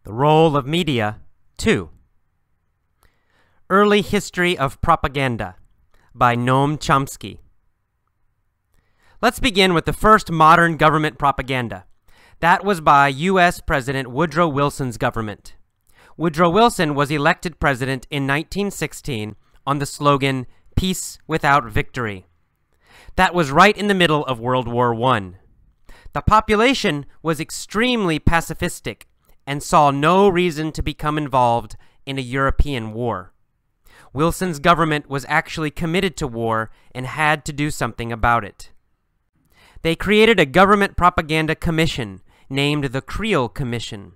The Role of Media, 2. Early History of Propaganda by Noam Chomsky. Let's begin with the first modern government propaganda. That was by U.S. President Woodrow Wilson's government. Woodrow Wilson was elected president in 1916 on the slogan, "Peace without victory." That was right in the middle of World War I. The population was extremely pacifistic and saw no reason to become involved in a European war. Wilson's government was actually committed to war and had to do something about it. They created a government propaganda commission named the Creel Commission,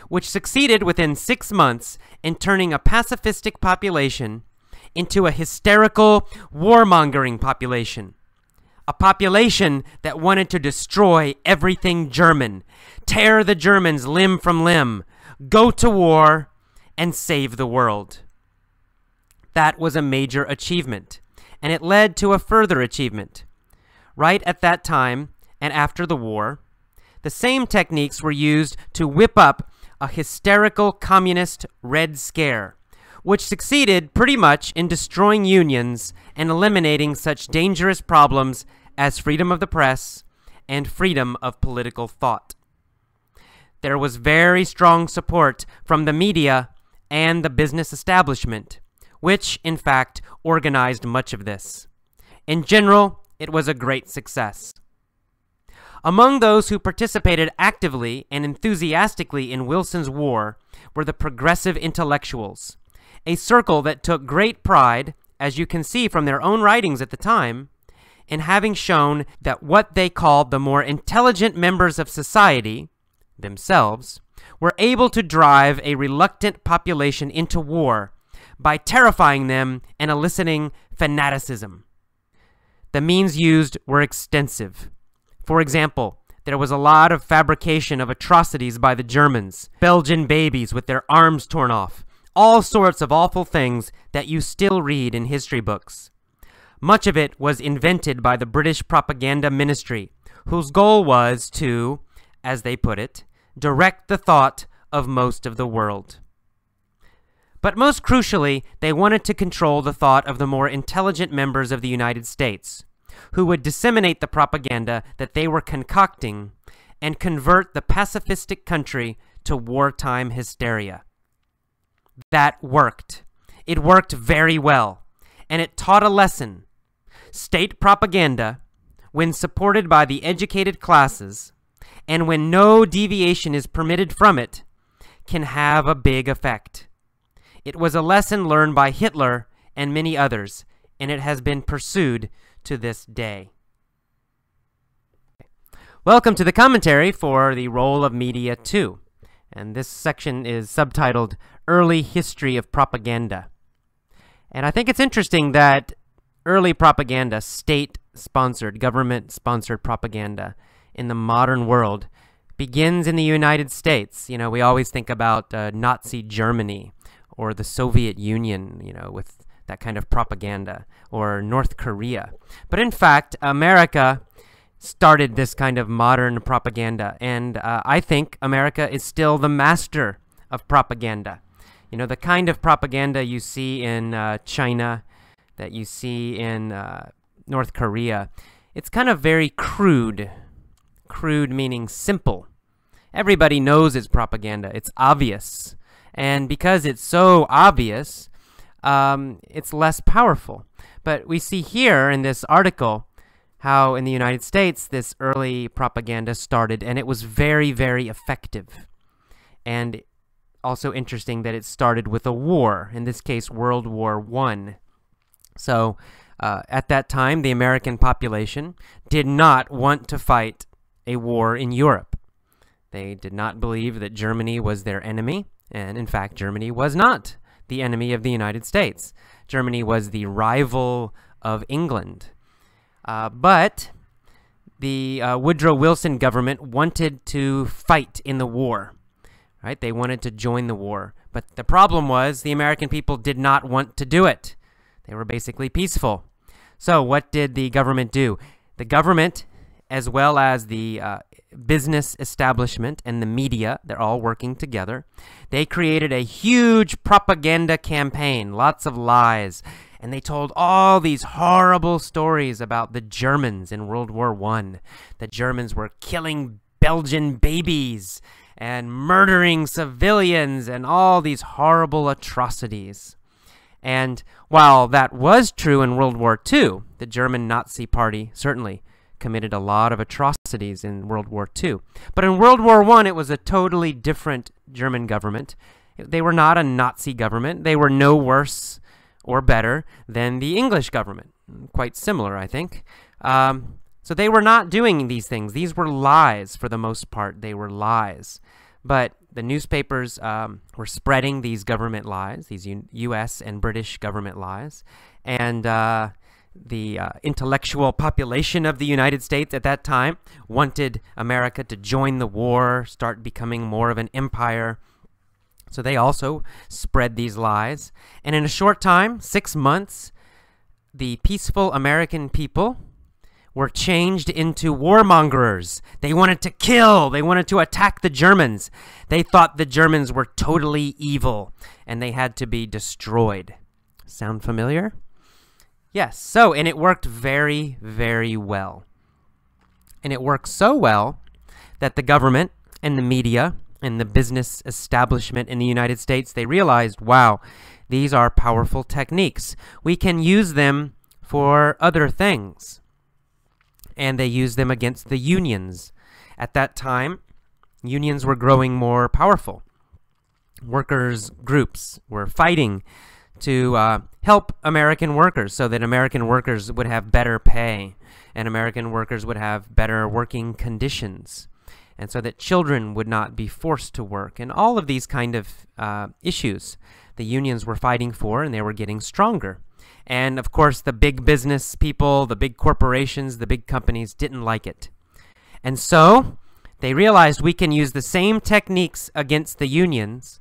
which succeeded within 6 months in turning a pacifistic population into a hysterical, warmongering population. A population that wanted to destroy everything German, tear the Germans limb from limb, go to war, and save the world. That was a major achievement, and it led to a further achievement. Right at that time, and after the war, the same techniques were used to whip up a hysterical communist Red Scare, which succeeded pretty much in destroying unions and eliminating such dangerous problems as freedom of the press and freedom of political thought. There was very strong support from the media and the business establishment, which, in fact, organized much of this. In general, it was a great success. Among those who participated actively and enthusiastically in Wilson's war were the progressive intellectuals, a circle that took great pride, as you can see from their own writings at the time, in having shown that what they called the more intelligent members of society, themselves, were able to drive a reluctant population into war by terrifying them and eliciting fanaticism. The means used were extensive. For example, there was a lot of fabrication of atrocities by the Germans, Belgian babies with their arms torn off, all sorts of awful things that you still read in history books. Much of it was invented by the British propaganda ministry, whose goal was to, as they put it, direct the thought of most of the world. But most crucially, they wanted to control the thought of the more intelligent members of the United States, who would disseminate the propaganda that they were concocting and convert the pacifistic country to wartime hysteria. That worked. It worked very well, and it taught a lesson. State propaganda, when supported by the educated classes, and when no deviation is permitted from it, can have a big effect. It was a lesson learned by Hitler and many others, and it has been pursued to this day. Welcome to the commentary for The Role of Media 2, and this section is subtitled Early History of Propaganda. And I think it's interesting that early propaganda, state-sponsored, government-sponsored propaganda in the modern world begins in the United States. You know, we always think about Nazi Germany or the Soviet Union, you know, with that kind of propaganda, or North Korea. But in fact, America started this kind of modern propaganda, and I think America is still the master of propaganda. You know, the kind of propaganda you see in China, that you see in North Korea, it's kind of very crude. Crude meaning simple. Everybody knows it's propaganda. It's obvious. And because it's so obvious, it's less powerful. But we see here in this article how in the United States this early propaganda started, and it was very, very effective. And also interesting that it started with a war, in this case World War I. So at that time, the American population did not want to fight a war in Europe. They did not believe that Germany was their enemy, and in fact, Germany was not the enemy of the United States. Germany was the rival of England. But the Woodrow Wilson government wanted to fight in the war, right? They wanted to join the war. But the problem was the American people did not want to do it. They were basically peaceful. So what did the government do? The government as well as the business establishment and the media, they're all working together. They created a huge propaganda campaign, lots of lies, and they told all these horrible stories about the Germans in World War I. The Germans were killing Belgian babies and murdering civilians and all these horrible atrocities. And while that was true in World War II, the German Nazi Party certainly committed a lot of atrocities in World War II. But in World War I, it was a totally different German government. They were not a Nazi government. They were no worse or better than the English government. Quite similar, I think. So they were not doing these things. These were lies for the most part. They were lies. But the newspapers were spreading these government lies, these U.S. and British government lies. And the intellectual population of the United States at that time wanted America to join the war, start becoming more of an empire. So they also spread these lies. And in a short time, 6 months, the peaceful American people were changed into warmongers. They wanted to kill. They wanted to attack the Germans. They thought the Germans were totally evil, and they had to be destroyed. Sound familiar? Yes. And it worked very, very well. And it worked so well that the government and the media and the business establishment in the United States, they realized, wow, these are powerful techniques. We can use them for other things. And they used them against the unions. At that time, unions were growing more powerful. Workers' groups were fighting to help American workers so that American workers would have better pay and American workers would have better working conditions, and so that children would not be forced to work. And all of these kind of issues the unions were fighting for, and they were getting stronger. And of course, the big business people, the big corporations, the big companies didn't like it. And so they realized we can use the same techniques against the unions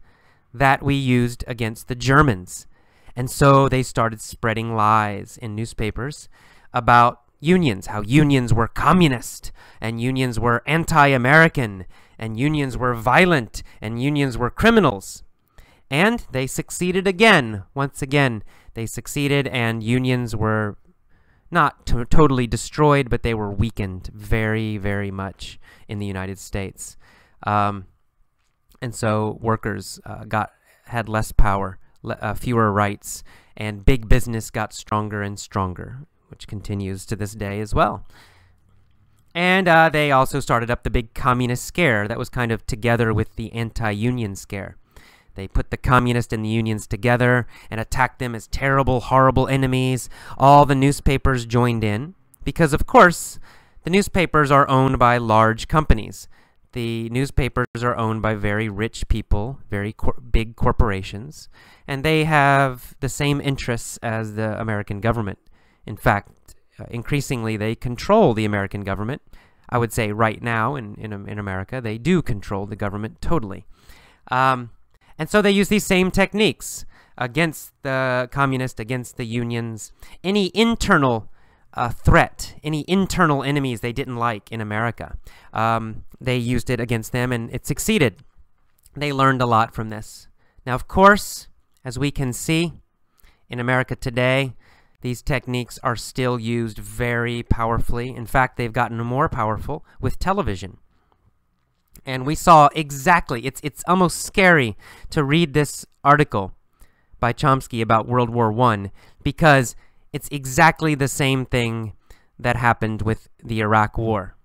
that we used against the Germans. And so they started spreading lies in newspapers about unions, how unions were communist, and unions were anti-American, and unions were violent, and unions were criminals. And they succeeded again. Once again, they succeeded, and unions were not totally destroyed, but they were weakened very, very much in the United States. And so workers had less power, fewer rights, and big business got stronger and stronger, which continues to this day as well. And they also started up the big communist scare that was kind of together with the anti-union scare. They put the communists and the unions together and attacked them as terrible, horrible enemies. All the newspapers joined in because, of course, the newspapers are owned by large companies. The newspapers are owned by very rich people, very big corporations, and they have the same interests as the American government. In fact, increasingly, they control the American government. I would say right now in America, they do control the government totally. And so they use these same techniques against the communists, against the unions. Any internal threat, any internal enemies they didn't like in America, they used it against them, and it succeeded. They learned a lot from this. Now, of course, as we can see in America today, these techniques are still used very powerfully. In fact, they've gotten more powerful with television. And we saw exactly, it's almost scary to read this article by Chomsky about World War I, because it's exactly the same thing that happened with the Iraq War.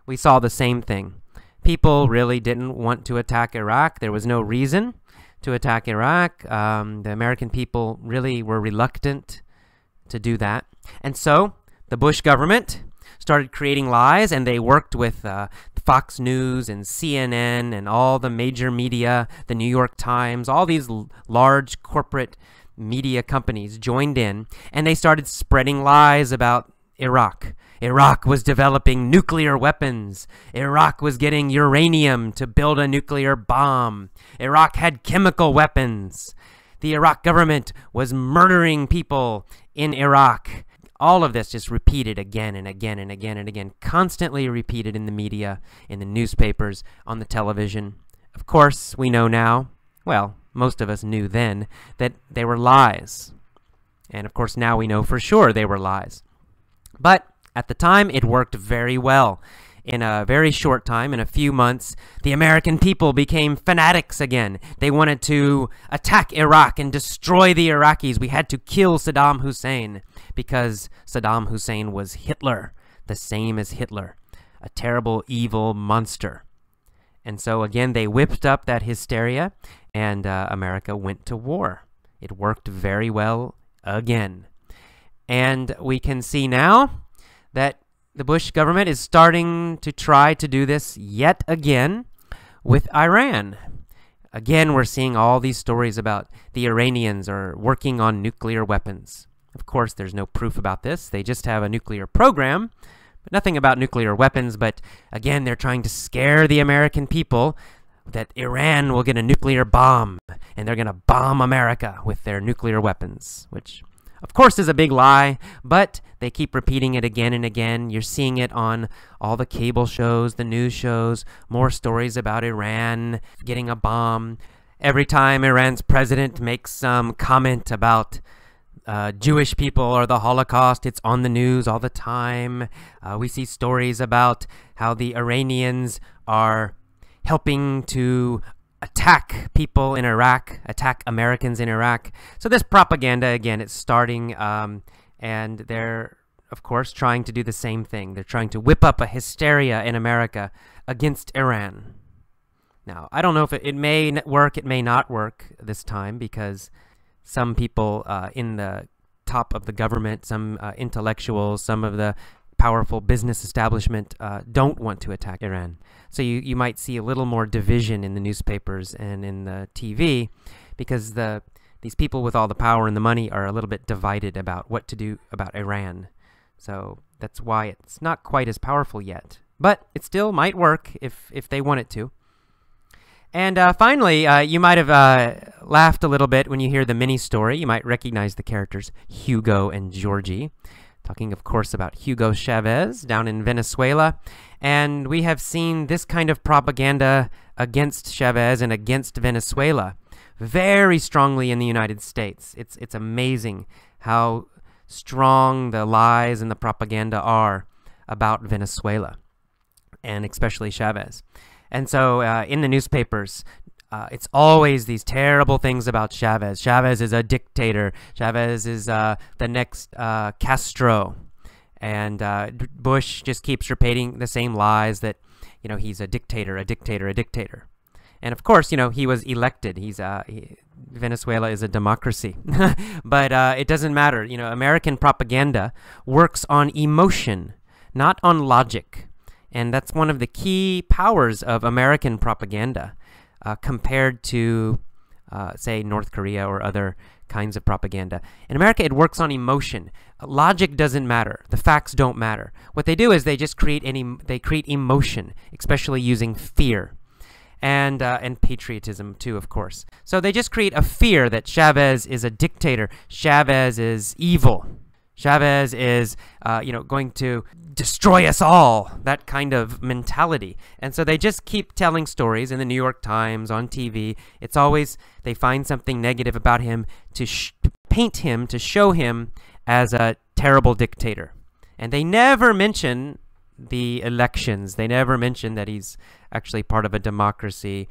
We saw the same thing. People really didn't want to attack Iraq. There was no reason to attack Iraq. The American people really were reluctant to do that. And so the Bush government started creating lies, and they worked with Fox News and CNN and all the major media, the New York Times, all these large corporate media companies joined in, and they started spreading lies about Iraq. Iraq was developing nuclear weapons. Iraq was getting uranium to build a nuclear bomb. Iraq had chemical weapons. The Iraq government was murdering people in Iraq. all of this just repeated again and again and again and again, constantly repeated in the media, in the newspapers, on the television. Of course, we know now, well, most of us knew then, that they were lies. And of course, now we know for sure they were lies. But at the time, it worked very well. In a very short time, in a few months, the American people became fanatics again. They wanted to attack Iraq and destroy the Iraqis. We had to kill Saddam Hussein because Saddam Hussein was Hitler, the same as Hitler, a terrible, evil monster. And so again, they whipped up that hysteria, and America went to war. It worked very well again. And we can see now that the Bush government is starting to try to do this yet again with Iran. Again, we're seeing all these stories about the Iranians are working on nuclear weapons. Of course, there's no proof about this. They just have a nuclear program, but nothing about nuclear weapons. But again, they're trying to scare the American people that Iran will get a nuclear bomb, and they're going to bomb America with their nuclear weapons, which of course is a big lie, but they keep repeating it again and again. You're seeing it on all the cable shows, the news shows, more stories about Iran getting a bomb. Every time Iran's president makes some comment about Jewish people or the Holocaust, it's on the news all the time. We see stories about how the Iranians are helping to attack people in Iraq, attack Americans in Iraq. So this propaganda, again, it's starting, and they're, of course, trying to do the same thing. They're trying to whip up a hysteria in America against Iran. Now, I don't know if it may work, it may not work this time, because some people in the top of the government, some intellectuals, some of the powerful business establishment don't want to attack Iran. So you might see a little more division in the newspapers and in the TV, because these people with all the power and the money are a little bit divided about what to do about Iran. So that's why it's not quite as powerful yet. But it still might work if they want it to. And finally, you might have laughed a little bit when you hear the mini story. You might recognize the characters Hugo and Georgie. Talking, of course, about Hugo Chavez down in Venezuela. And we have seen this kind of propaganda against Chavez and against Venezuela very strongly in the United States. It's amazing how strong the lies and the propaganda are about Venezuela, and especially Chavez. And so in the newspapers, it's always these terrible things about Chavez. Chavez is a dictator. Chavez is the next Castro. And Bush just keeps repeating the same lies that, he's a dictator, a dictator, a dictator. And of course, he was elected. Venezuela is a democracy. But it doesn't matter. American propaganda works on emotion, not on logic. And that's one of the key powers of American propaganda. Compared to, say, North Korea or other kinds of propaganda. In America, it works on emotion. Logic doesn't matter. The facts don't matter. What they do is they just create emotion, especially using fear, and patriotism too, of course. So they just create a fear that Chavez is a dictator. Chavez is evil. Chavez is, going to destroy us all, that kind of mentality. And so they just keep telling stories in the New York Times, on TV. It's always, they find something negative about him to paint him, to show him as a terrible dictator. And they never mention the elections. They never mention that he's actually part of a democracy.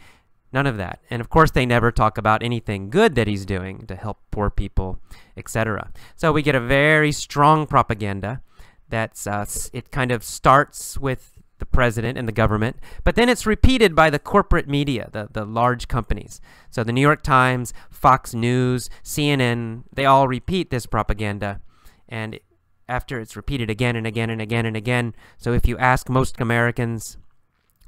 None of that. And of course, they never talk about anything good that he's doing to help poor people, etc. So we get a very strong propaganda that's, it kind of starts with the president and the government, but then it's repeated by the corporate media, the large companies. So the New York Times, Fox News, CNN, they all repeat this propaganda. And after it's repeated again and again and again and again, so if you ask most Americans,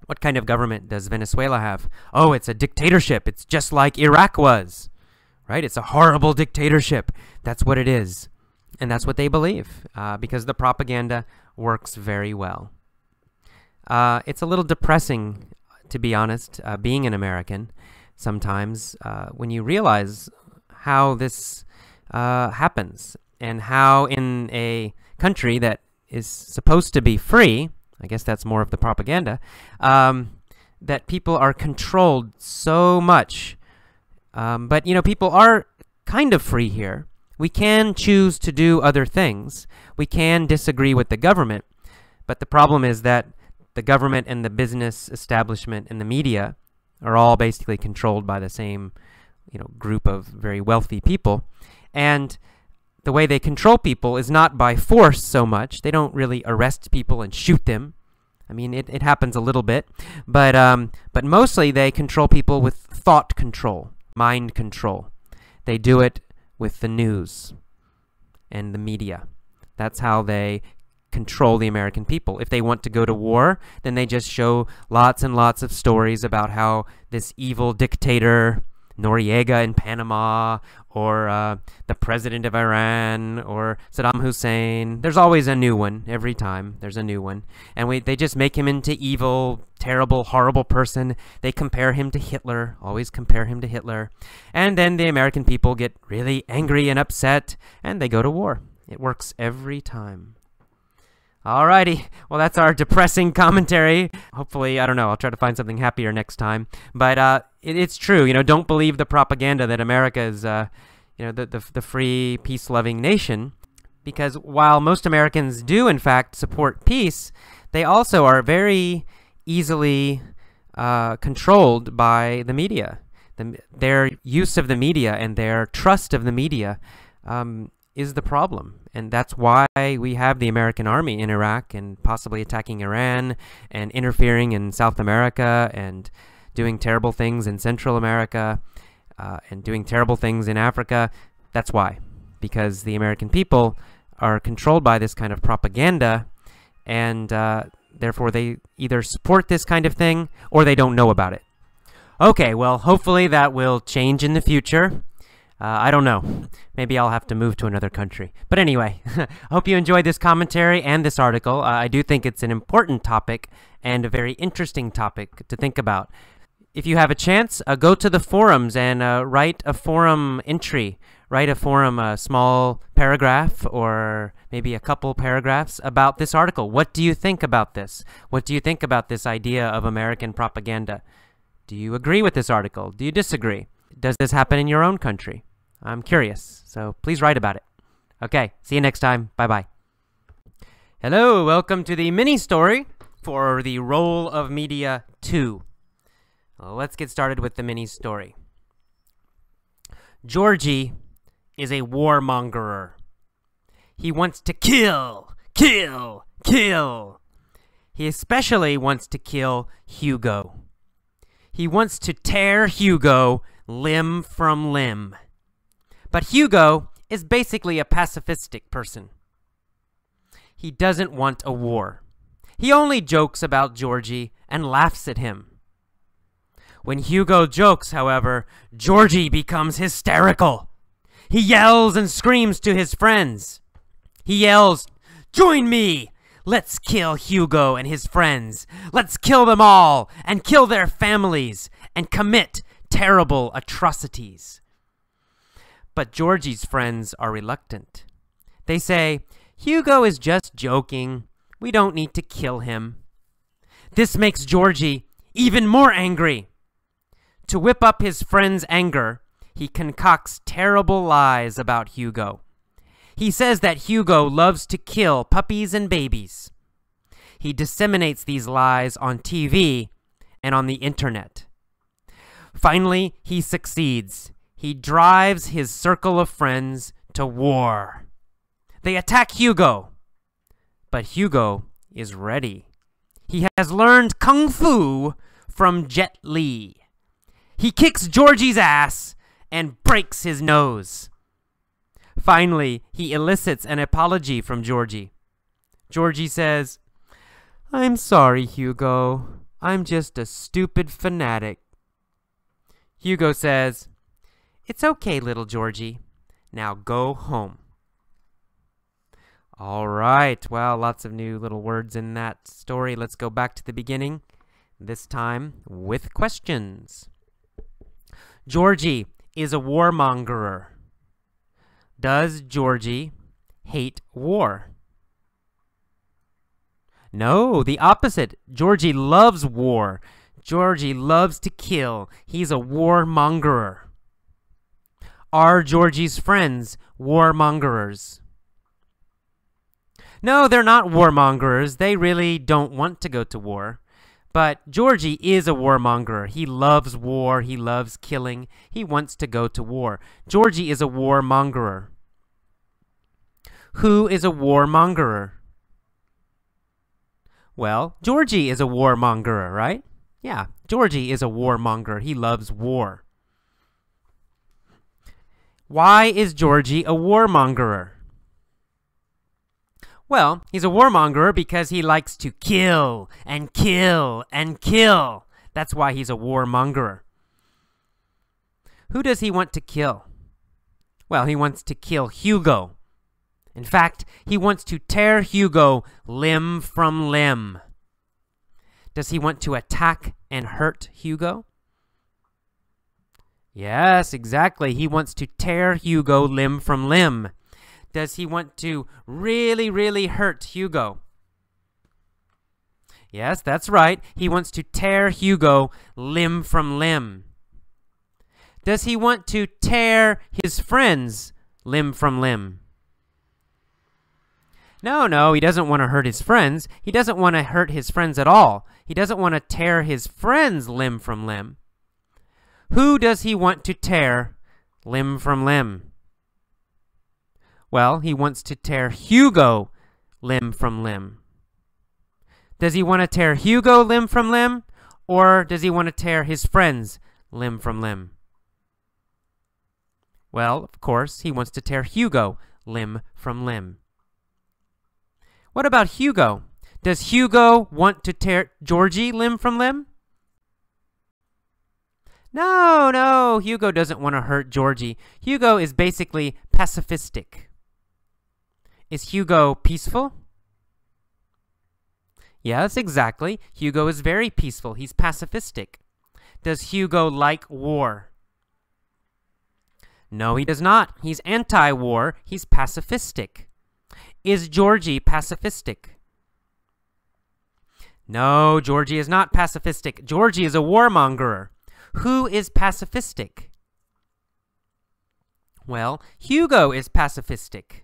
what kind of government does Venezuela have? Oh, it's a dictatorship. It's just like Iraq was, right? It's a horrible dictatorship. That's what it is. And that's what they believe, because the propaganda works very well. It's a little depressing, to be honest, being an American sometimes, when you realize how this happens, and how in a country that is supposed to be free, I guess that's more of the propaganda, that people are controlled so much. But, people are kind of free here. We can choose to do other things. We can disagree with the government. But the problem is that the government and the business establishment and the media are all basically controlled by the same, group of very wealthy people. And the way they control people is not by force so much. They don't really arrest people and shoot them. I mean, it happens a little bit. But mostly they control people with thought control, mind control. They do it with the news and the media. That's how they control the American people. If they want to go to war, then they just show lots and lots of stories about how this evil dictator, Noriega in Panama, or the president of Iran, or Saddam Hussein. There's always a new one. Every time there's a new one. And they just make him into evil, terrible, horrible person. They compare him to Hitler, always compare him to Hitler. And then the American people get really angry and upset, and they go to war. It works every time. Alrighty, well, that's our depressing commentary. Hopefully, I don't know, I'll try to find something happier next time. But it's true, don't believe the propaganda that America is, the free, peace-loving nation. Because while most Americans do, in fact, support peace, they also are very easily controlled by the media. Their use of the media and their trust of the media is the problem. And that's why we have the American army in Iraq and possibly attacking Iran and interfering in South America and doing terrible things in Central America and doing terrible things in Africa. That's why. Because the American people are controlled by this kind of propaganda, and therefore they either support this kind of thing or they don't know about it. Okay, well, hopefully that will change in the future. I don't know. Maybe I'll have to move to another country. But anyway, I hope you enjoyed this commentary and this article. I do think it's an important topic and a very interesting topic to think about. If you have a chance, go to the forums and write a forum entry. Write a forum, small paragraph or maybe a couple paragraphs about this article. What do you think about this? What do you think about this idea of American propaganda? Do you agree with this article? Do you disagree? Does this happen in your own country? I'm curious, so please write about it. Okay, see you next time. Bye-bye. Hello, welcome to the mini story for the Role of Media 2. Well, let's get started with the mini story. Georgie is a warmongerer. He wants to kill, kill, kill. He especially wants to kill Hugo. He wants to tear Hugo limb from limb. But Hugo is basically a pacifistic person. He doesn't want a war. He only jokes about Georgie and laughs at him. When Hugo jokes, however, Georgie becomes hysterical. He yells and screams to his friends. He yells, "Join me! Let's kill Hugo and his friends. Let's kill them all and kill their families and commit terrible atrocities." But Georgie's friends are reluctant. They say, "Hugo is just joking. We don't need to kill him." This makes Georgie even more angry. To whip up his friends' anger, he concocts terrible lies about Hugo. He says that Hugo loves to kill puppies and babies. He disseminates these lies on TV and on the internet. Finally, he succeeds. He drives his circle of friends to war. They attack Hugo. But Hugo is ready. He has learned Kung Fu from Jet Li. He kicks Georgie's ass and breaks his nose. Finally, he elicits an apology from Georgie. Georgie says, "I'm sorry, Hugo. I'm just a stupid fanatic." Hugo says, "It's okay, little Georgie. Now go home." All right, well, lots of new little words in that story. Let's go back to the beginning, this time with questions. Georgie is a warmongerer. Does Georgie hate war? No, the opposite. Georgie loves war. Georgie loves to kill. He's a warmongerer. Are Georgie's friends warmongerers? No, they're not warmongers. They really don't want to go to war. But Georgie is a warmonger. He loves war. He loves killing. He wants to go to war. Georgie is a warmongerer. Who is a warmongerer? Well, Georgie is a warmongerer, right? Yeah, Georgie is a warmonger. He loves war. Why is Georgie a warmongerer? Well, he's a warmongerer because he likes to kill and kill and kill. That's why he's a warmongerer. Who does he want to kill? Well, he wants to kill Hugo. In fact, he wants to tear Hugo limb from limb. Does he want to attack and hurt Hugo? Yes, exactly. He wants to tear Hugo limb from limb. Does he want to really, really hurt Hugo? Yes, that's right. He wants to tear Hugo limb from limb. Does he want to tear his friends limb from limb? No, he doesn't want to hurt his friends. He doesn't want to hurt his friends at all. He doesn't want to tear his friends limb from limb. Who does he want to tear limb from limb? Well, he wants to tear Hugo limb from limb. Does he want to tear Hugo limb from limb? Or does he want to tear his friends limb from limb? Well, of course, he wants to tear Hugo limb from limb. What about Hugo? Does Hugo want to tear Georgie limb from limb? No, Hugo doesn't want to hurt Georgie. Hugo is basically pacifistic. Is Hugo peaceful? Yes, exactly. Hugo is very peaceful. He's pacifistic. Does Hugo like war? No, he does not. He's anti-war. He's pacifistic. Is Georgie pacifistic? No, Georgie is not pacifistic. Georgie is a warmongerer. Who is pacifistic? Well, Hugo is pacifistic.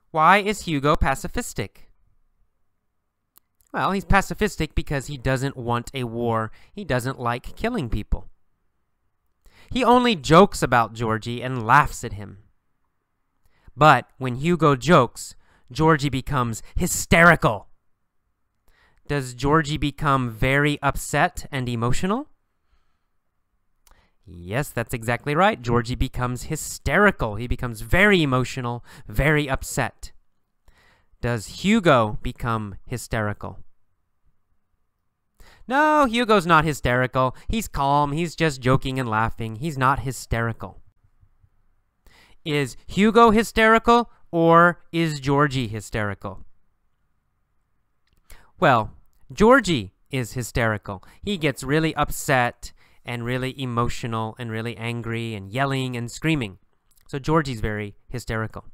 Why is Hugo pacifistic? Well, he's pacifistic because he doesn't want a war. He doesn't like killing people. He only jokes about Georgie and laughs at him. But when Hugo jokes, Georgie becomes hysterical. Does Georgie become very upset and emotional? Yes, that's exactly right. Georgie becomes hysterical. He becomes very emotional, very upset. Does Hugo become hysterical? No, Hugo's not hysterical. He's calm. He's just joking and laughing. He's not hysterical. Is Hugo hysterical or is Georgie hysterical? Well, Georgie is hysterical. He gets really upset and really emotional and really angry and yelling and screaming. So Georgie's very hysterical.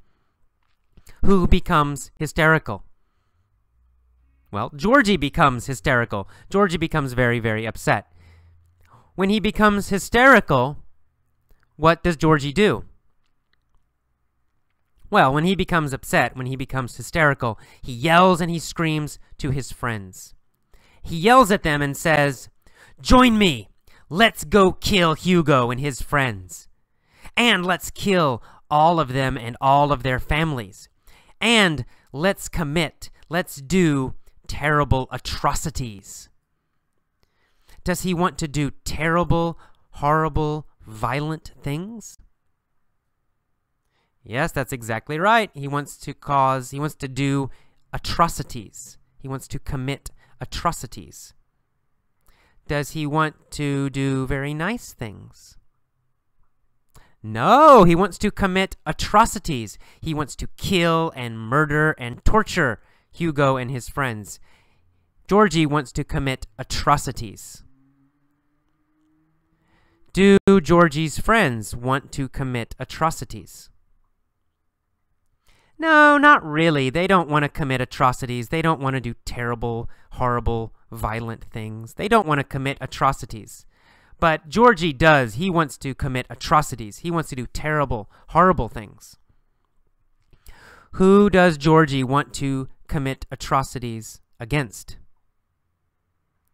Who becomes hysterical? Well, Georgie becomes hysterical. Georgie becomes very, very upset. When he becomes hysterical, what does Georgie do? Well, when he becomes upset, when he becomes hysterical, he yells and he screams to his friends. He yells at them and says, "Join me! Let's go kill Hugo and his friends. And let's kill all of them and all of their families. And let's do terrible atrocities." Does he want to do terrible, horrible, violent things? Yes, that's exactly right. He wants to do atrocities. He wants to commit atrocities. Does he want to do very nice things? No, he wants to commit atrocities. He wants to kill and murder and torture Hugo and his friends. Georgie wants to commit atrocities. Do Georgie's friends want to commit atrocities? No, not really. They don't want to commit atrocities. They don't want to do terrible, horrible, violent things. They don't want to commit atrocities. But Georgie does. He wants to commit atrocities. He wants to do terrible, horrible things. Who does Georgie want to commit atrocities against?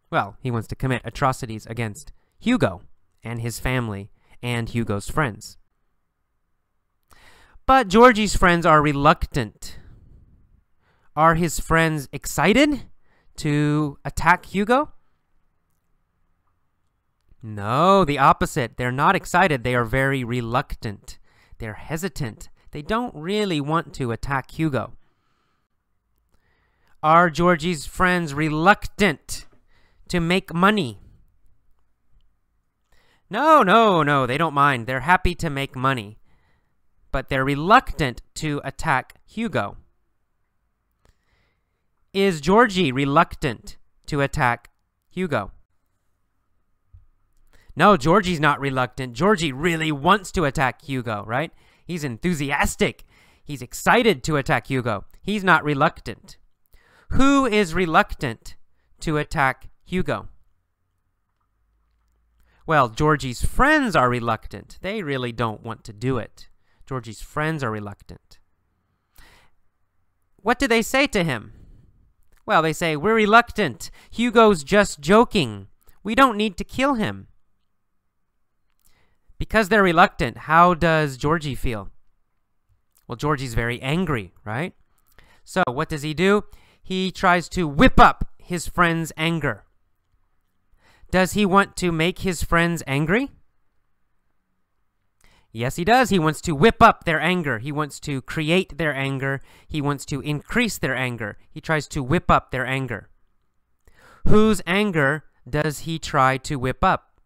Well, he wants to commit atrocities against Hugo and his family and Hugo's friends. But Georgie's friends are reluctant. Are his friends excited to attack Hugo? No, the opposite. They're not excited. They are very reluctant. They're hesitant. They don't really want to attack Hugo. Are Georgie's friends reluctant to make money? No, they don't mind. They're happy to make money. But they're reluctant to attack Hugo. Is Georgie reluctant to attack Hugo? No, Georgie's not reluctant. Georgie really wants to attack Hugo, right? He's enthusiastic. He's excited to attack Hugo. He's not reluctant. Who is reluctant to attack Hugo? Well, Georgie's friends are reluctant. They really don't want to do it. Georgie's friends are reluctant. What do they say to him? Well, they say, we're reluctant. Hugo's just joking. We don't need to kill him. Because they're reluctant, how does Georgie feel? Well, Georgie's very angry, right? So what does he do? He tries to whip up his friend's anger. Does he want to make his friends angry? Yes, he does. He wants to whip up their anger. He wants to create their anger. He wants to increase their anger. He tries to whip up their anger. Whose anger does he try to whip up?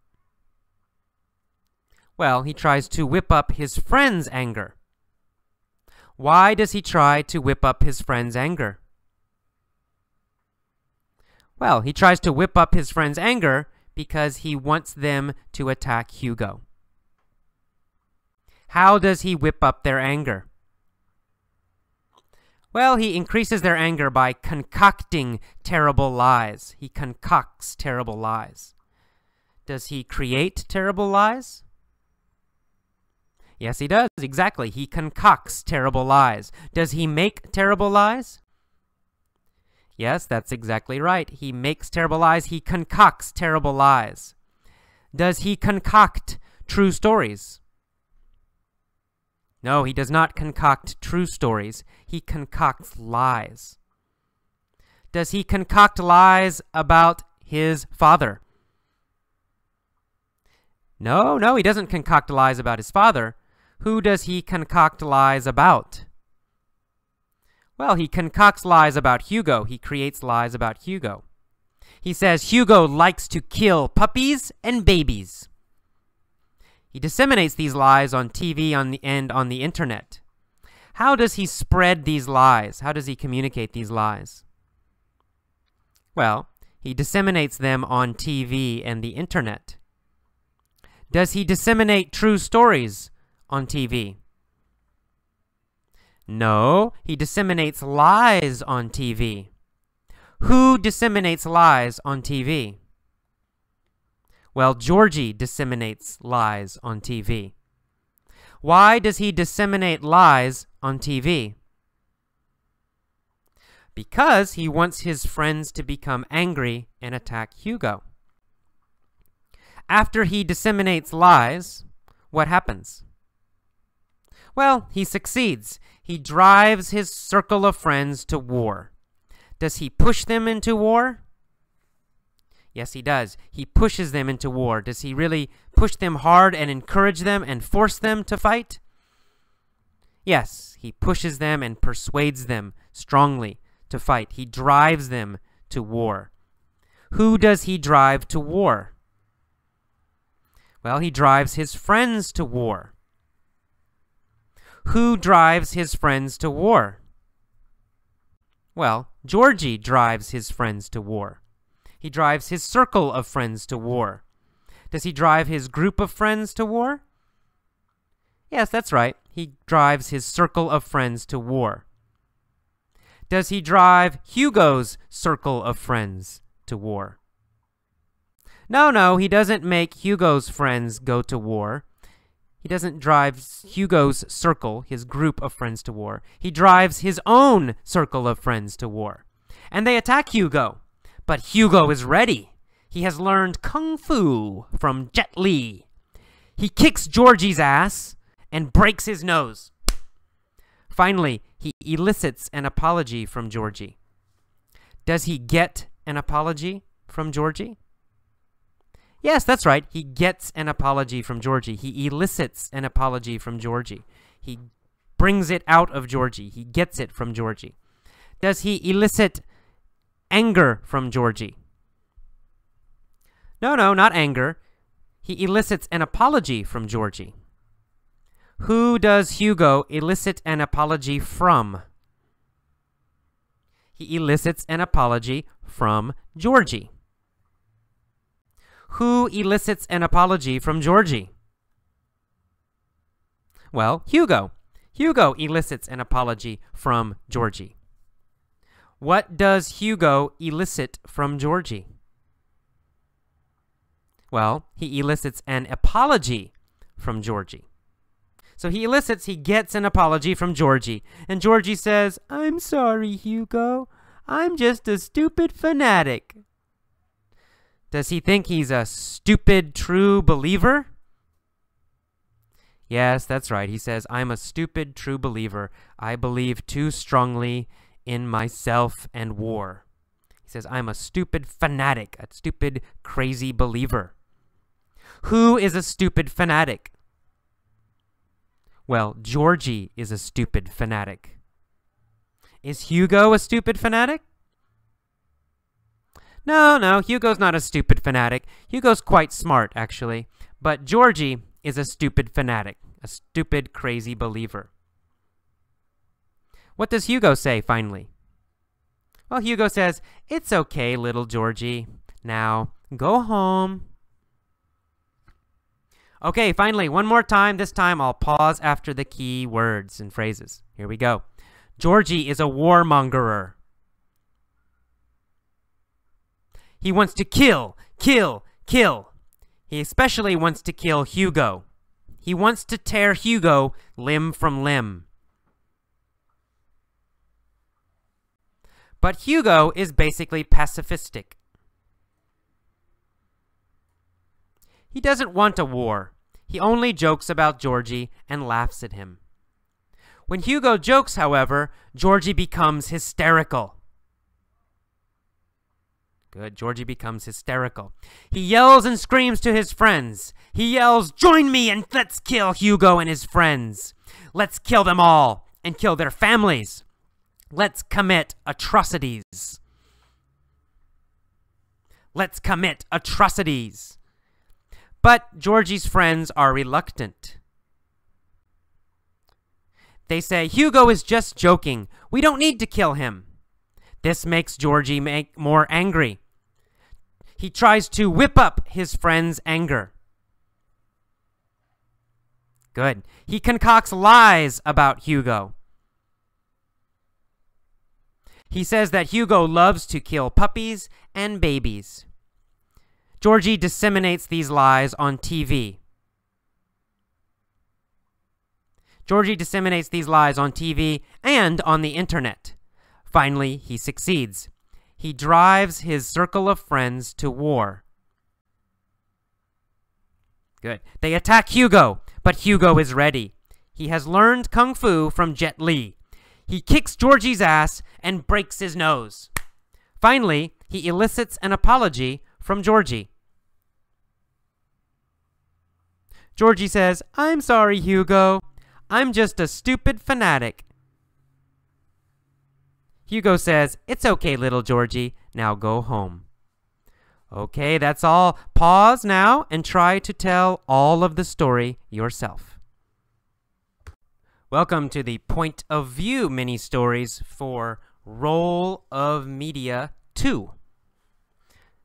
Well, he tries to whip up his friend's anger. Why does he try to whip up his friend's anger? Well, he tries to whip up his friend's anger because he wants them to attack Hugo. How does he whip up their anger? Well, he increases their anger by concocting terrible lies. He concocts terrible lies. Does he create terrible lies? Yes, he does. Exactly. He concocts terrible lies. Does he make terrible lies? Yes, that's exactly right. He makes terrible lies. He concocts terrible lies. Does he concoct true stories? No, he does not concoct true stories. He concocts lies. Does he concoct lies about his father? No, he doesn't concoct lies about his father. Who does he concoct lies about? Well, he concocts lies about Hugo. He creates lies about Hugo. He says Hugo likes to kill puppies and babies. He disseminates these lies on TV and on the internet. How does he spread these lies? How does he communicate these lies? Well, he disseminates them on TV and the internet. Does he disseminate true stories on TV? No, he disseminates lies on TV. Who disseminates lies on TV? Well, Georgie disseminates lies on TV. Why does he disseminate lies on TV? Because he wants his friends to become angry and attack Hugo. After he disseminates lies, what happens? Well, he succeeds. He drives his circle of friends to war. Does he push them into war? Yes, he does. He pushes them into war. Does he really push them hard and encourage them and force them to fight? Yes, he pushes them and persuades them strongly to fight. He drives them to war. Who does he drive to war? Well, he drives his friends to war. Who drives his friends to war? Well, Georgie drives his friends to war. He drives his circle of friends to war. Does he drive his group of friends to war? Yes, that's right. He drives his circle of friends to war. Does he drive Hugo's circle of friends to war? No, he doesn't make Hugo's friends go to war. He doesn't drive Hugo's circle, his group of friends, to war. He drives his own circle of friends to war. And they attack Hugo. But Hugo is ready. He has learned kung fu from Jet Li. He kicks Georgie's ass and breaks his nose. Finally, he elicits an apology from Georgie. Does he get an apology from Georgie? Yes, that's right. He gets an apology from Georgie. He elicits an apology from Georgie. He brings it out of Georgie. He gets it from Georgie. Does he elicit anger from Georgie? No, not anger. He elicits an apology from Georgie. Who does Hugo elicit an apology from? He elicits an apology from Georgie. Who elicits an apology from Georgie? Well, Hugo. Hugo elicits an apology from Georgie. What does Hugo elicit from Georgie? Well, he elicits an apology from Georgie. So he gets an apology from Georgie. And Georgie says, "I'm sorry, Hugo. I'm just a stupid fanatic." Does he think he's a stupid true believer? Yes, that's right. He says, "I'm a stupid true believer. I believe too strongly in myself and war." He says, "I'm a stupid fanatic, a stupid crazy believer." Who is a stupid fanatic? Well, Georgie is a stupid fanatic. Is Hugo a stupid fanatic? No, Hugo's not a stupid fanatic. Hugo's quite smart, actually. But Georgie is a stupid fanatic, a stupid, crazy believer. What does Hugo say, finally? Well, Hugo says, "It's okay, little Georgie. Now, go home." Okay, finally, one more time. This time I'll pause after the key words and phrases. Here we go. Georgie is a warmongerer. He wants to kill. He especially wants to kill Hugo. He wants to tear Hugo limb from limb. But Hugo is basically pacifistic. He doesn't want a war. He only jokes about Georgie and laughs at him. When Hugo jokes, however, Georgie becomes hysterical. Good, Georgie becomes hysterical. He yells and screams to his friends. He yells, "Join me and let's kill Hugo and his friends. Let's kill them all and kill their families. Let's commit atrocities. Let's commit atrocities." But Georgie's friends are reluctant. They say, "Hugo is just joking. We don't need to kill him." This makes Georgie more angry. He tries to whip up his friend's anger. Good. He concocts lies about Hugo. He says that Hugo loves to kill puppies and babies. Georgie disseminates these lies on TV. Georgie disseminates these lies on TV and on the internet. Finally, he succeeds. He drives his circle of friends to war. Good. They attack Hugo, but Hugo is ready. He has learned kung fu from Jet Li. He kicks Georgie's ass and breaks his nose. Finally, he elicits an apology from Georgie. Georgie says, "I'm sorry, Hugo. I'm just a stupid fanatic." Hugo says, "It's okay, little Georgie. Now go home." Okay, that's all. Pause now and try to tell all of the story yourself. Welcome to the Point of View mini-stories for Role of Media 2.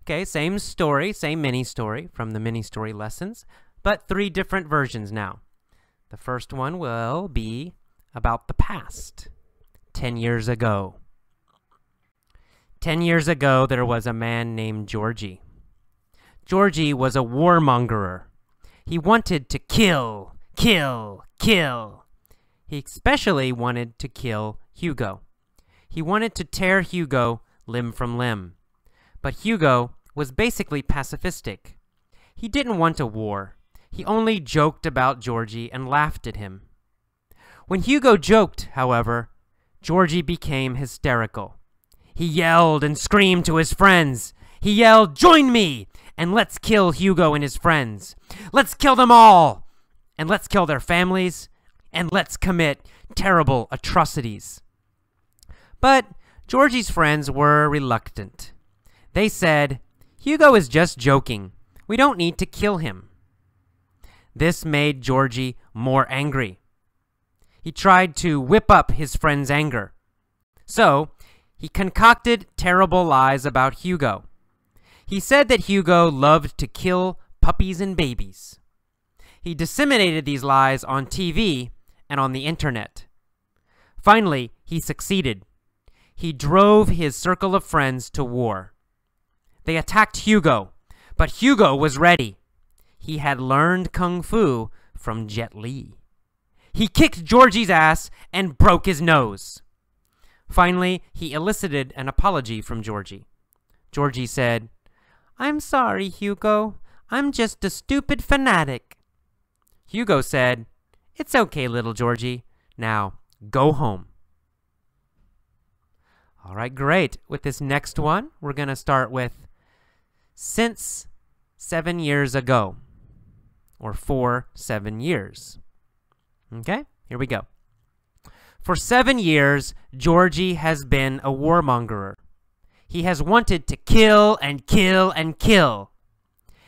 Okay, same story, same mini-story from the mini-story lessons, but 3 different versions now. The first one will be about the past, 10 years ago. 10 years ago, there was a man named Georgie. Georgie was a warmongerer. He wanted to kill, kill, kill. He especially wanted to kill Hugo. He wanted to tear Hugo limb from limb. But Hugo was basically pacifistic. He didn't want a war. He only joked about Georgie and laughed at him. When Hugo joked, however, Georgie became hysterical. He yelled and screamed to his friends. He yelled, "Join me, and let's kill Hugo and his friends. Let's kill them all, and let's kill their families, and let's commit terrible atrocities." But Georgie's friends were reluctant. They said, "Hugo is just joking. We don't need to kill him." This made Georgie more angry. He tried to whip up his friend's anger. So, he concocted terrible lies about Hugo. He said that Hugo loved to kill puppies and babies. He disseminated these lies on TV and on the internet. Finally, he succeeded. He drove his circle of friends to war. They attacked Hugo, but Hugo was ready. He had learned kung fu from Jet Li. He kicked Georgie's ass and broke his nose. Finally, he elicited an apology from Georgie. Georgie said, "I'm sorry, Hugo. I'm just a stupid fanatic." Hugo said, "It's okay, little Georgie. Now, go home." All right, great. With this next one, we're going to start with since 7 years ago, or for 7 years. Okay, here we go. For 7 years, Georgie has been a warmongerer. He has wanted to kill and kill and kill.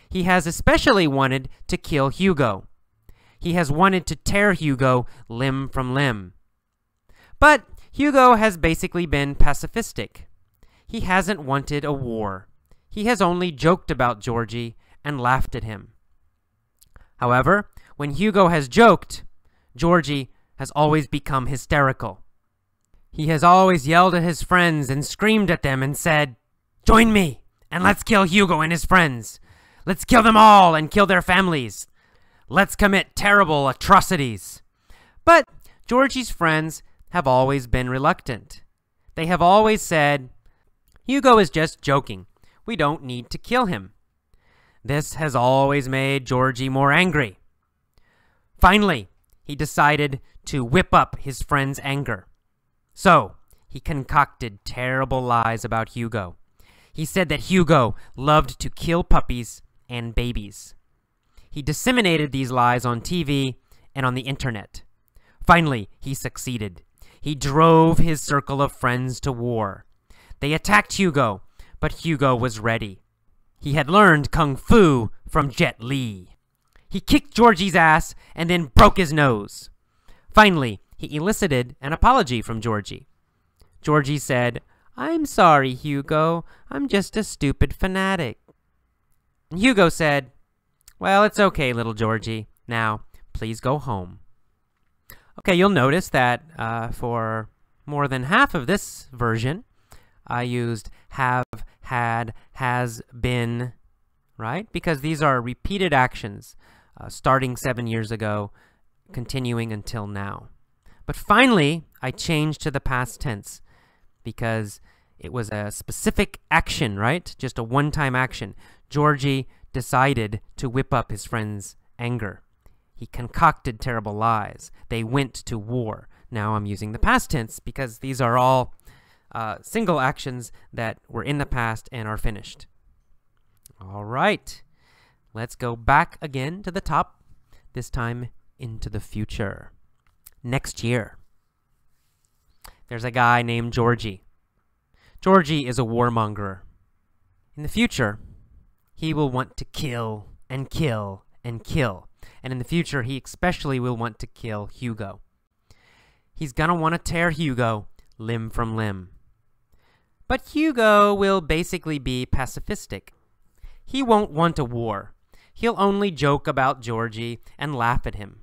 He has especially wanted to kill Hugo. He has wanted to tear Hugo limb from limb. But Hugo has basically been pacifistic. He hasn't wanted a war. He has only joked about Georgie and laughed at him. However, when Hugo has joked, Georgie has always become hysterical. He has always yelled at his friends and screamed at them and said, "Join me, and let's kill Hugo and his friends. Let's kill them all and kill their families. Let's commit terrible atrocities." But Georgie's friends have always been reluctant. They have always said, "Hugo is just joking. We don't need to kill him." This has always made Georgie more angry. Finally, he decided to whip up his friend's anger. So, he concocted terrible lies about Hugo. He said that Hugo loved to kill puppies and babies. He disseminated these lies on TV and on the internet. Finally, he succeeded. He drove his circle of friends to war. They attacked Hugo, but Hugo was ready. He had learned kung fu from Jet Li. He kicked Georgie's ass and then broke his nose. Finally, he elicited an apology from Georgie. Georgie said, "I'm sorry, Hugo. I'm just a stupid fanatic." And Hugo said, "Well, it's okay, little Georgie. Now, please go home." Okay, you'll notice that for more than half of this version, I used have, had, has, been, right? Because these are repeated actions starting 7 years ago, continuing until now. But finally, I changed to the past tense because it was a specific action, right? Just a one-time action. Georgie decided to whip up his friend's anger. He concocted terrible lies. They went to war. Now I'm using the past tense because these are all single actions that were in the past and are finished. All right. Let's go back again to the top, this time into the future. Next year. There's a guy named Georgie. Georgie is a warmongerer. In the future, he will want to kill and kill and kill. And in the future, he especially will want to kill Hugo. He's gonna want to tear Hugo limb from limb. But Hugo will basically be pacifistic. He won't want a war. He'll only joke about Georgie and laugh at him.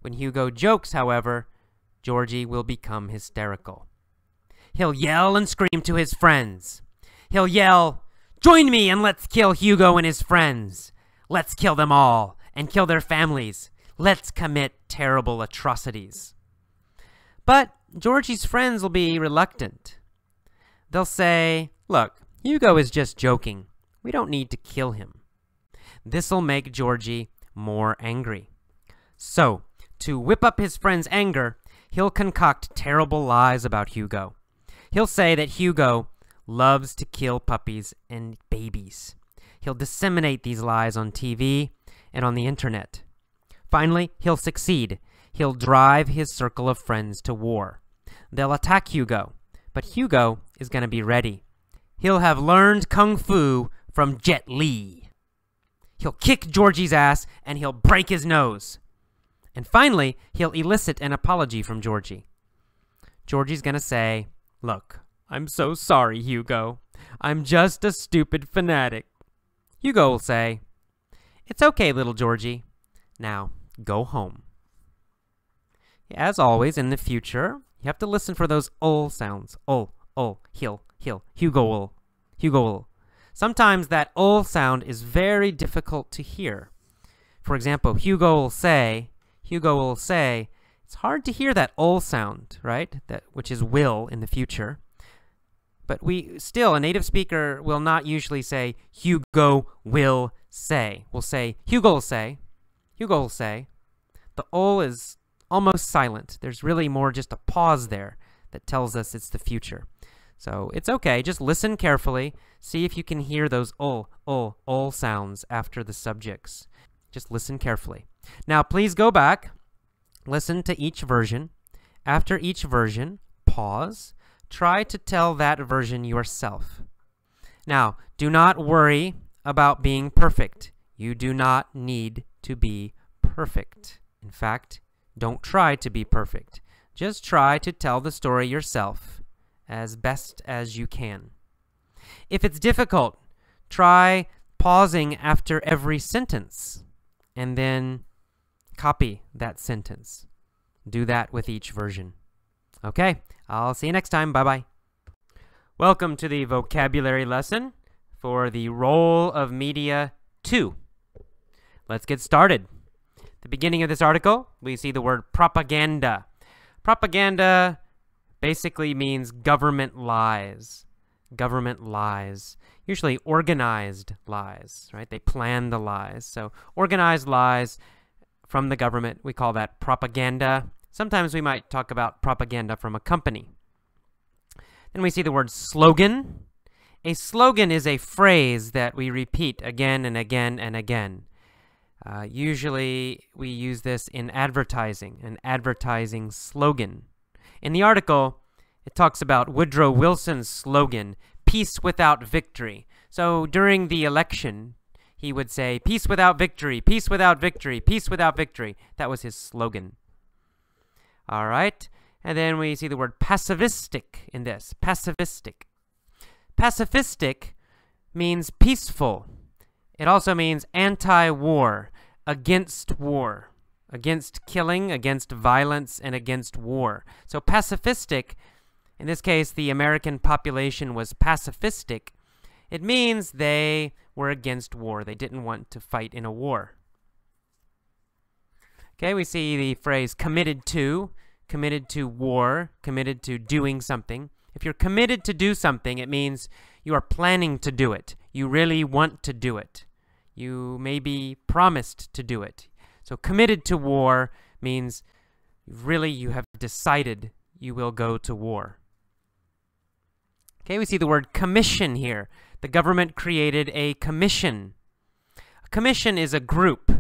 When Hugo jokes, however, Georgie will become hysterical. He'll yell and scream to his friends. He'll yell, "Join me and let's kill Hugo and his friends. Let's kill them all and kill their families. Let's commit terrible atrocities." But Georgie's friends will be reluctant. They'll say, "Look, Hugo is just joking. We don't need to kill him." This'll make Georgie more angry. So, to whip up his friend's anger, he'll concoct terrible lies about Hugo. He'll say that Hugo loves to kill puppies and babies. He'll disseminate these lies on TV and on the internet. Finally, he'll succeed. He'll drive his circle of friends to war. They'll attack Hugo, but Hugo is going to be ready. He'll have learned kung fu from Jet Li. He'll kick Georgie's ass and he'll break his nose. And finally, he'll elicit an apology from Georgie. Georgie's going to say, "Look, I'm so sorry, Hugo. I'm just a stupid fanatic." Hugo will say, "It's okay, little Georgie. Now, go home." As always, in the future, you have to listen for those ul sounds. Ul, he'll, Hugo will. Sometimes that ul sound is very difficult to hear. For example, Hugo will say, it's hard to hear that ul sound, right? Which is will in the future. But a native speaker will not usually say, Hugo will say. We'll say, Hugo will say. The ul is almost silent. There's really more just a pause there that tells us it's the future. So it's okay. Just listen carefully. See if you can hear those ul sounds after the subjects. Just listen carefully. Now, please go back. Listen to each version. After each version, pause. Try to tell that version yourself. Now, do not worry about being perfect. You do not need to be perfect. In fact, don't try to be perfect. Just try to tell the story yourself as best as you can. If it's difficult, try pausing after every sentence and then copy that sentence. Do that with each version. Okay, I'll see you next time. Bye-bye. Welcome to the vocabulary lesson for the role of media 2. Let's get started. At the beginning of this article, we see the word propaganda. Propaganda basically means government lies. Government lies. Usually organized lies, right? They plan the lies. So organized lies from the government, we call that propaganda. Sometimes we might talk about propaganda from a company. Then we see the word slogan. A slogan is a phrase that we repeat again and again and again. Usually we use this in advertising, an advertising slogan. In the article, it talks about Woodrow Wilson's slogan, "Peace without victory." So during the election, he would say, "Peace without victory, peace without victory, peace without victory." That was his slogan. All right. And then we see the word pacifistic in this. Pacifistic. Pacifistic means peaceful. It also means anti-war, against war, against killing, against violence, and against war. So pacifistic, in this case, the American population was pacifistic. It means they were against war. They didn't want to fight in a war. Okay, we see the phrase committed to war, committed to doing something. If you're committed to do something, it means you are planning to do it. You really want to do it. You maybe promised to do it. So committed to war means really you have decided you will go to war. Okay, we see the word commission here. The government created a commission. A commission is a group,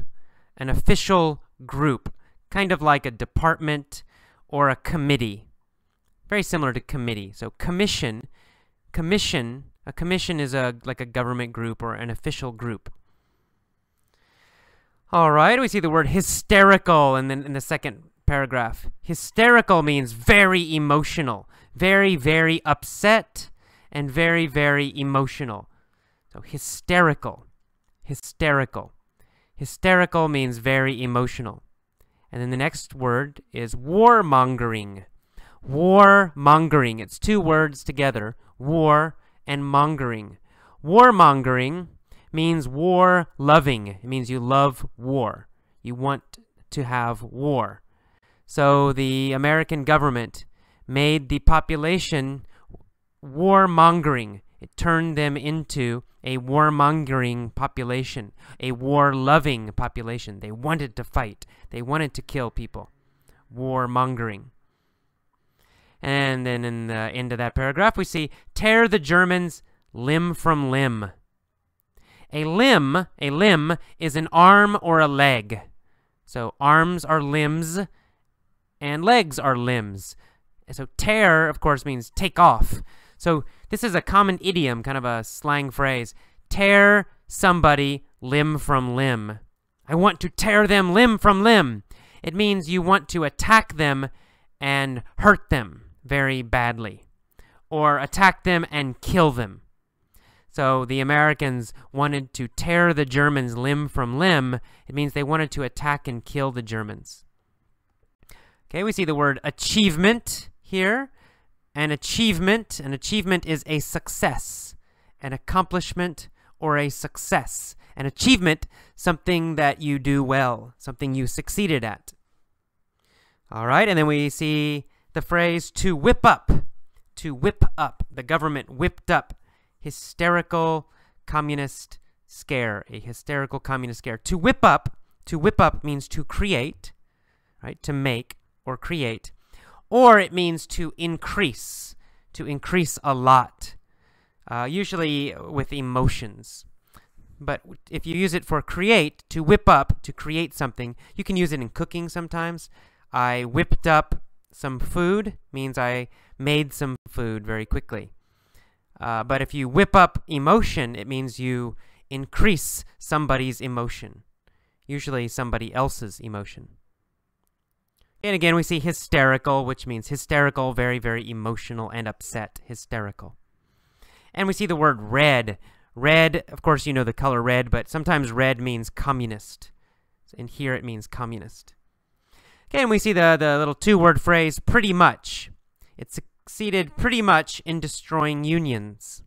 an official group, kind of like a department or a committee. Very similar to committee. So commission, a commission is like a government group or an official group. All right, we see the word hysterical and then in the second paragraph. Hysterical means very emotional, very, very upset and very, very emotional. So hysterical. Hysterical means very emotional. And then the next word is warmongering. Warmongering. It's two words together, war and mongering. Warmongering means war-loving. It means you love war. You want to have war. So the American government made the population warmongering. It turned them into a warmongering population, a war-loving population. They wanted to fight. They wanted to kill people. Warmongering. And then in the end of that paragraph, we see, tear the Germans limb from limb. A limb is an arm or a leg. So arms are limbs and legs are limbs. So tear, of course, means take off. So this is a common idiom, kind of a slang phrase. Tear somebody limb from limb. I want to tear them limb from limb. It means you want to attack them and hurt them very badly, or attack them and kill them. So the Americans wanted to tear the Germans limb from limb. It means they wanted to attack and kill the Germans. Okay, we see the word achievement here. An achievement is a success, an accomplishment, or a success. An achievement, something that you do well, something you succeeded at. All right, and then we see the phrase to whip up. To whip up. The government whipped up hysterical communist scare, a hysterical communist scare. To whip up means to create, right? To make or create. Or it means to increase a lot, usually with emotions. But if you use it for create, to whip up, to create something, you can use it in cooking sometimes. I whipped up some food means I made some food very quickly. But if you whip up emotion, it means you increase somebody's emotion, usually somebody else's emotion. And again, we see hysterical, which means hysterical, very, very emotional and upset, hysterical. And we see the word red. Red, of course, you know the color red, but sometimes red means communist. And here it means communist. Okay, and we see the little two-word phrase, pretty much. It succeeded pretty much in destroying unions.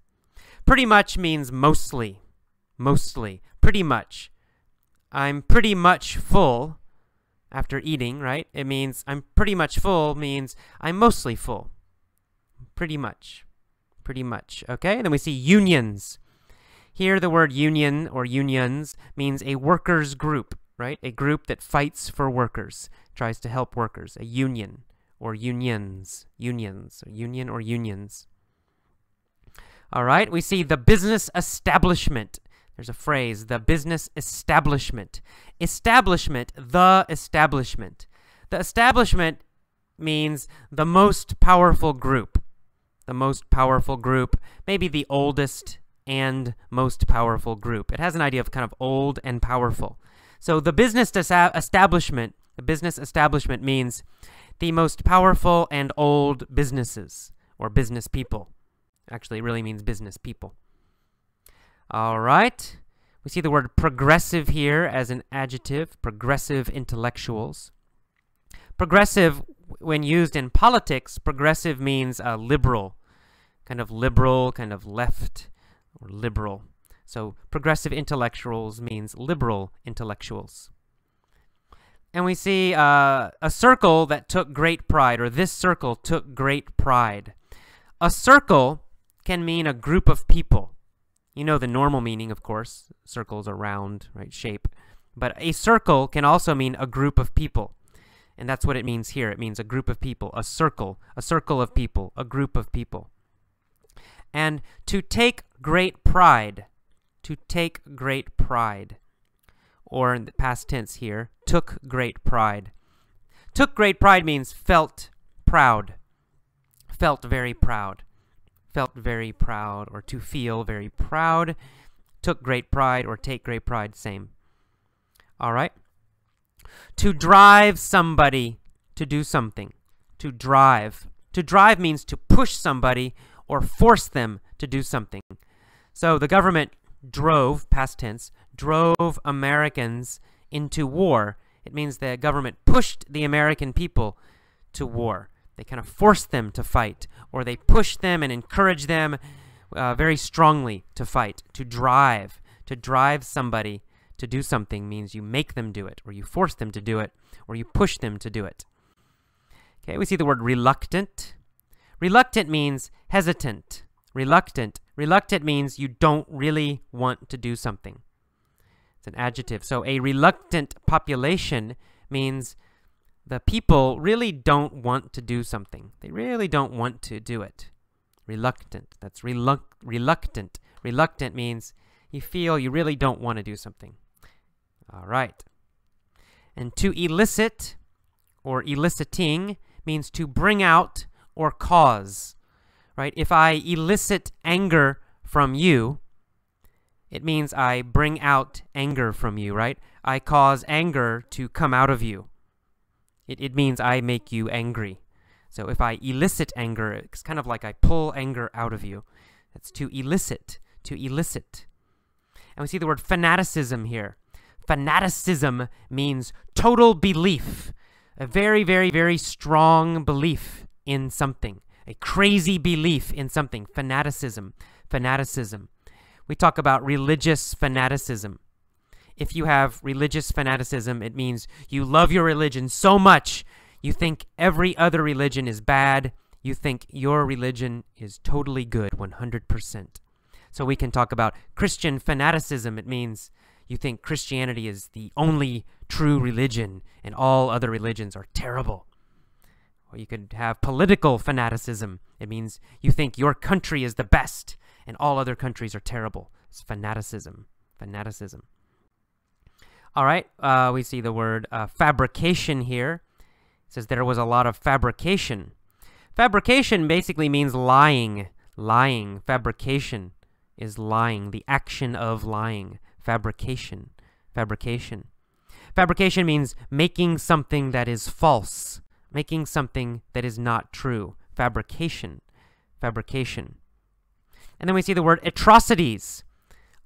Pretty much means mostly. Mostly. Pretty much. I'm pretty much full. After eating, right? It means I'm pretty much full means I'm mostly full. Pretty much. Pretty much. Okay? And then we see unions. Here the word union or unions means a workers' group, right? A group that fights for workers, tries to help workers. A union or unions. Unions. Union or unions. All right? We see the business establishment. There's a phrase, the business establishment. Establishment, the establishment. The establishment means the most powerful group. The most powerful group, maybe the oldest and most powerful group. It has an idea of kind of old and powerful. So the business establishment means the most powerful and old businesses or business people. Actually, it really means business people. All right. We see the word progressive here as an adjective, progressive intellectuals. Progressive, when used in politics, progressive means liberal, kind of left or liberal. So progressive intellectuals means liberal intellectuals. And we see a circle that took great pride, or this circle took great pride. A circle can mean a group of people. You know the normal meaning, of course. Circles are round, right, shape. But a circle can also mean a group of people. And that's what it means here. It means a group of people, a circle of people, a group of people. And to take great pride, or in the past tense here, took great pride. Took great pride means felt proud, felt very proud. Felt very proud, or to feel very proud. Took great pride, or take great pride, same. All right. To drive somebody to do something. To drive. To drive means to push somebody or force them to do something. So the government drove, past tense, drove Americans into war. It means the government pushed the American people to war. They kind of force them to fight, or they push them and encourage them very strongly to fight, to drive. To drive somebody to do something means you make them do it, or you force them to do it, or you push them to do it. Okay, we see the word reluctant. Reluctant means hesitant. Reluctant. Reluctant means you don't really want to do something. It's an adjective. So a reluctant population means the people really don't want to do something. They really don't want to do it. Reluctant. That's reluctant. Reluctant means you feel you really don't want to do something. All right. And to elicit or eliciting means to bring out or cause, right? If I elicit anger from you, it means I bring out anger from you, right? I cause anger to come out of you. It means I make you angry. So if I elicit anger, it's kind of like I pull anger out of you. That's to elicit, to elicit. And we see the word fanaticism here. Fanaticism means total belief, a very, very, very strong belief in something, a crazy belief in something. Fanaticism, fanaticism. We talk about religious fanaticism. If you have religious fanaticism, it means you love your religion so much, you think every other religion is bad, you think your religion is totally good, 100%. So we can talk about Christian fanaticism. It means you think Christianity is the only true religion and all other religions are terrible. Or you could have political fanaticism. It means you think your country is the best and all other countries are terrible. It's fanaticism. Fanaticism. All right, we see the word fabrication here. It says there was a lot of fabrication. Fabrication basically means lying. Lying. Fabrication is lying. The action of lying. Fabrication. Fabrication. Fabrication means making something that is false. Making something that is not true. Fabrication. Fabrication. And then we see the word atrocities.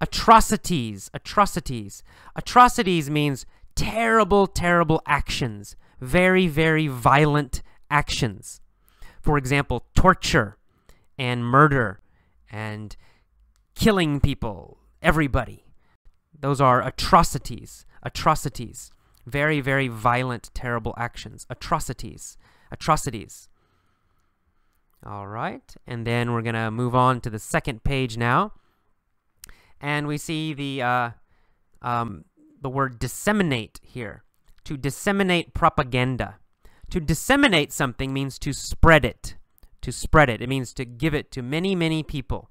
Atrocities. Atrocities. Atrocities means terrible, terrible actions. Very, very violent actions. For example, torture and murder and killing people, everybody. Those are atrocities. Atrocities. Very, very violent, terrible actions. Atrocities. Atrocities. All right. And then we're going to move on to the second page now. And we see the word disseminate here. To disseminate propaganda. To disseminate something means to spread it. To spread it. It means to give it to many, many people.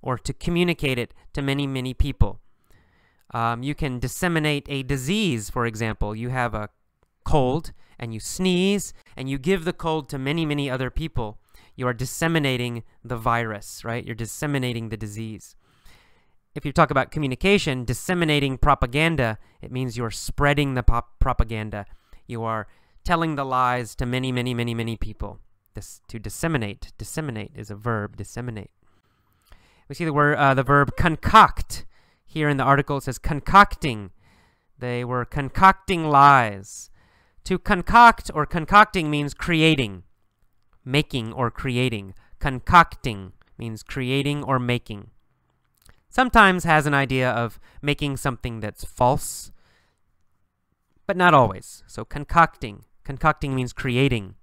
Or to communicate it to many, many people. You can disseminate a disease, for example. You have a cold, and you sneeze, and you give the cold to many, many other people. You are disseminating the virus, right? You're disseminating the disease. If you talk about communication, disseminating propaganda, it means you're spreading the propaganda. You are telling the lies to many, many, many, many people. To disseminate. Disseminate is a verb, disseminate. We see the verb concoct. Here in the article it says concocting. They were concocting lies. To concoct or concocting means creating. Making or creating. Concocting means creating or making. Sometimes has an idea of making something that's false, but not always. So concocting. Concocting means creating.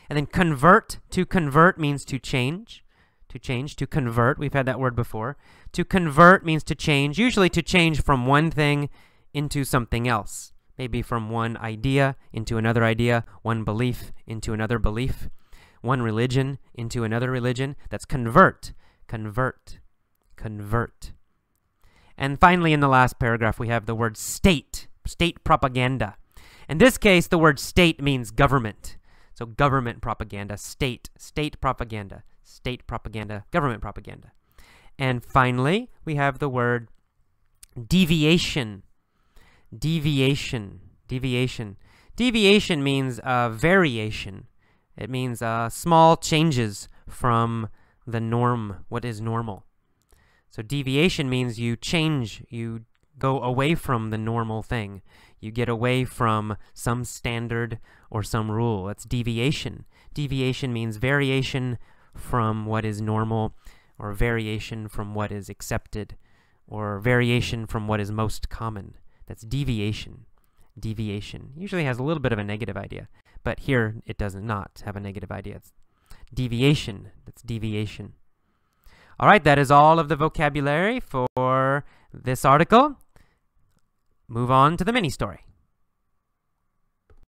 And then convert. To convert means to change. To change, to convert. We've had that word before. To convert means to change, usually to change from one thing into something else. Maybe from one idea into another idea, one belief into another belief, one religion into another religion. That's convert, convert, convert. And finally, in the last paragraph, we have the word state, state propaganda. In this case, the word state means government. So government propaganda, state, state propaganda. State propaganda, government propaganda. And finally, we have the word deviation. Deviation. Deviation. Deviation means variation. It means small changes from the norm, what is normal. So deviation means you change, you go away from the normal thing. You get away from some standard or some rule. That's deviation. Deviation means variation from what is normal, or variation from what is accepted, or variation from what is most common. That's deviation. Deviation usually has a little bit of a negative idea, but here it does not have a negative idea. It's deviation. That's deviation. All right, that is all of the vocabulary for this article. Move on to the mini story.